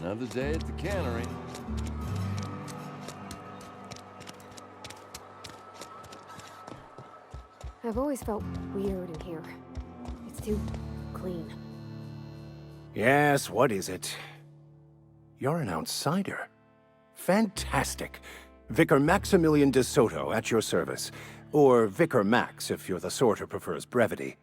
Another day at the cannery. I've always felt weird in here. It's too clean. Yes, what is it? You're an outsider. Fantastic. Vicar Maximilian de Soto at your service. Or Vicar Max if you're the sort who prefers brevity.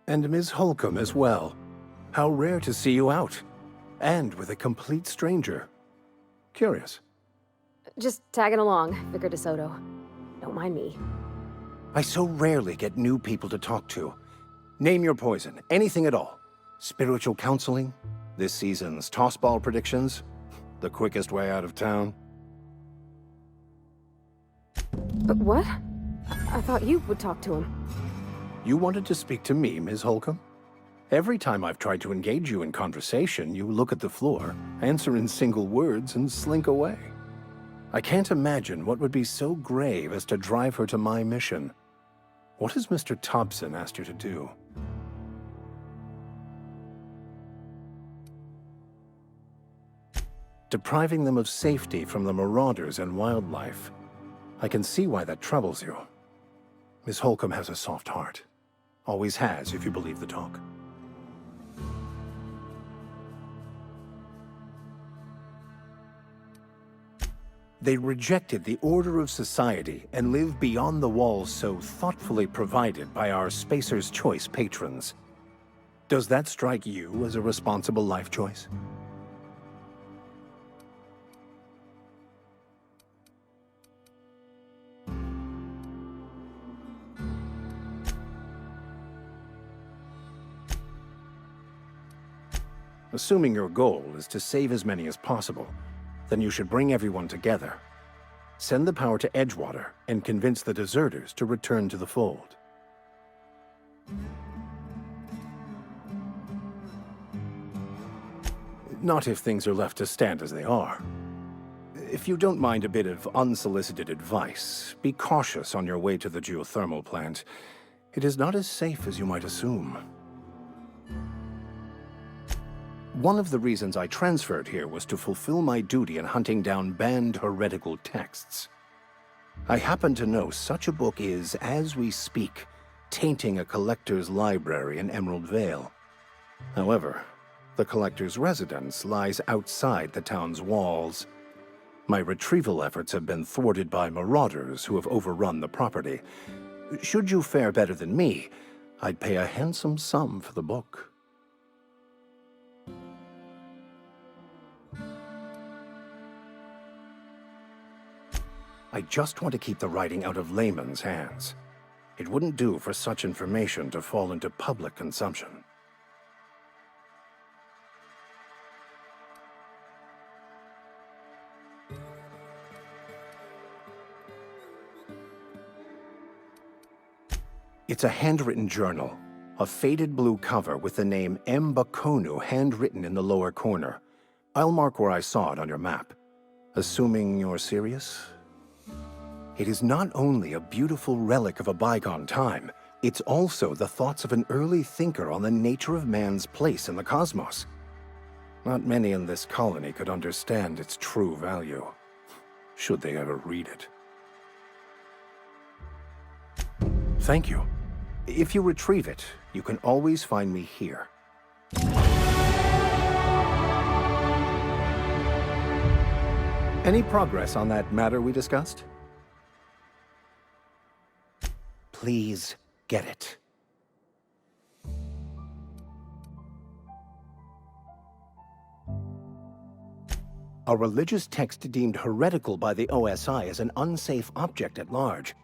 And Ms. Holcomb as well. How rare to see you out. And with a complete stranger. Curious. Just tagging along, Vicar DeSoto. Don't mind me. I so rarely get new people to talk to. Name your poison, anything at all. Spiritual counseling? This season's tossball predictions? The quickest way out of town? But what? I thought you would talk to him. You wanted to speak to me, Ms. Holcomb? Every time I've tried to engage you in conversation, you look at the floor, answer in single words, and slink away. I can't imagine what would be so grave as to drive her to my mission. What has Mr. Thompson asked you to do? Depriving them of safety from the marauders and wildlife. I can see why that troubles you. Miss Holcomb has a soft heart. Always has, if you believe the talk. They rejected the order of society and live beyond the walls so thoughtfully provided by our Spacer's Choice patrons. Does that strike you as a responsible life choice? Assuming your goal is to save as many as possible, then you should bring everyone together. Send the power to Edgewater and convince the deserters to return to the fold. Not if things are left to stand as they are. If you don't mind a bit of unsolicited advice, be cautious on your way to the geothermal plant. It is not as safe as you might assume. One of the reasons I transferred here was to fulfill my duty in hunting down banned heretical texts. I happen to know such a book is, as we speak, tainting a collector's library in Emerald Vale. However, the collector's residence lies outside the town's walls. My retrieval efforts have been thwarted by marauders who have overrun the property. Should you fare better than me, I'd pay a handsome sum for the book. I just want to keep the writing out of layman's hands. It wouldn't do for such information to fall into public consumption. It's a handwritten journal, a faded blue cover with the name M. Bakonu handwritten in the lower corner. I'll mark where I saw it on your map. Assuming you're serious? It is not only a beautiful relic of a bygone time, it's also the thoughts of an early thinker on the nature of man's place in the cosmos. Not many in this colony could understand its true value, should they ever read it. Thank you. If you retrieve it, you can always find me here. Any progress on that matter we discussed? Please get it. A religious text deemed heretical by the OSI is an unsafe object at large,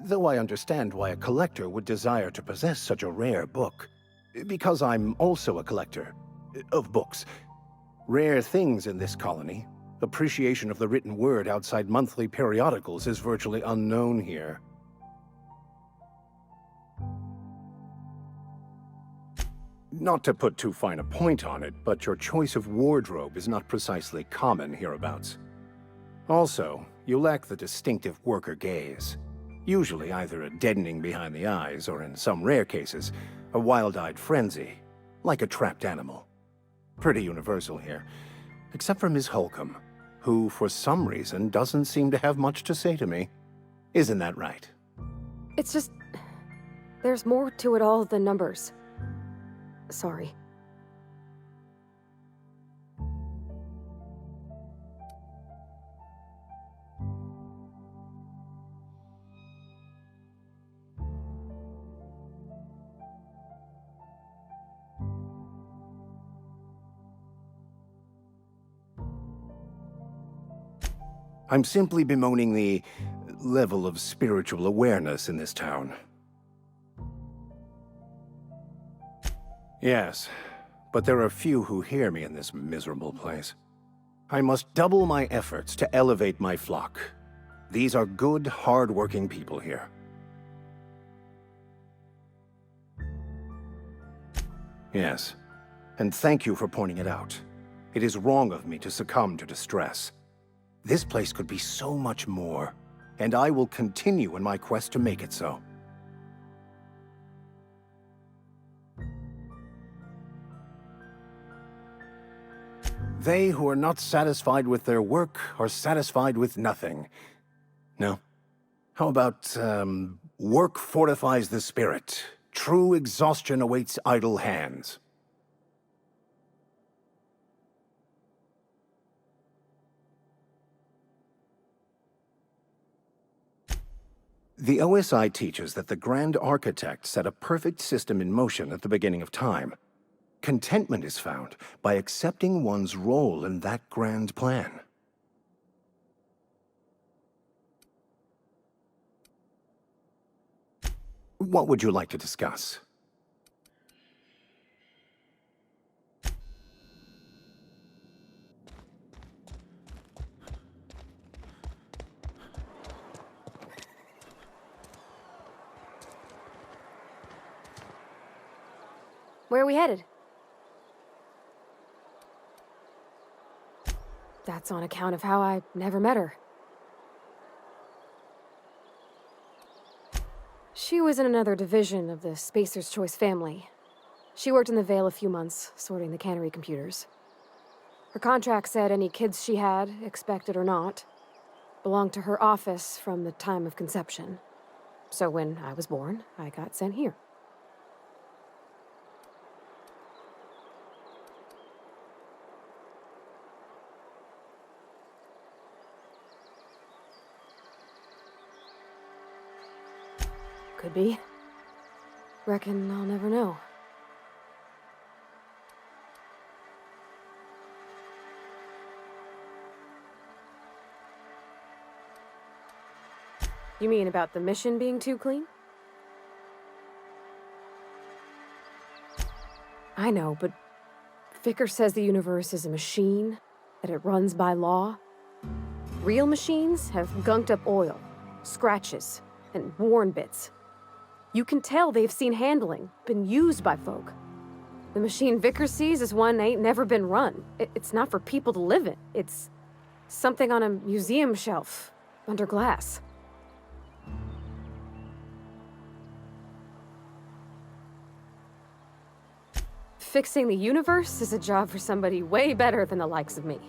though I understand why a collector would desire to possess such a rare book. Because I'm also a collector of books. Rare things in this colony. Appreciation of the written word outside monthly periodicals is virtually unknown here. Not to put too fine a point on it, but your choice of wardrobe is not precisely common hereabouts. Also, you lack the distinctive worker gaze. Usually either a deadening behind the eyes, or in some rare cases, a wild-eyed frenzy, like a trapped animal. Pretty universal here. Except for Miss Holcomb, who, for some reason, doesn't seem to have much to say to me. Isn't that right? It's just... there's more to it all than numbers. Sorry. I'm simply bemoaning the level of spiritual awareness in this town. Yes, but there are few who hear me in this miserable place. I must double my efforts to elevate my flock. These are good, hard-working people here. Yes, and thank you for pointing it out. It is wrong of me to succumb to distress. This place could be so much more, and I will continue in my quest to make it so. They who are not satisfied with their work are satisfied with nothing. No? How about, work fortifies the spirit. True exhaustion awaits idle hands. The OSI teaches that the Grand Architect set a perfect system in motion at the beginning of time. Contentment is found by accepting one's role in that grand plan. What would you like to discuss? Where are we headed? That's on account of how I never met her. She was in another division of the Spacer's Choice family. She worked in the Vale a few months, sorting the cannery computers. Her contract said any kids she had, expected or not, belonged to her office from the time of conception. So when I was born, I got sent here. Could be. Reckon I'll never know. You mean about the mission being too clean? I know, but Vickers says the universe is a machine, that it runs by law. Real machines have gunked up oil, scratches, and worn bits. You can tell they've seen handling, been used by folk. The machine Vickers sees is one ain't never been run. It's not for people to live in. It's something on a museum shelf, under glass. Fixing the universe is a job for somebody way better than the likes of me.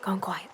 Gone quiet.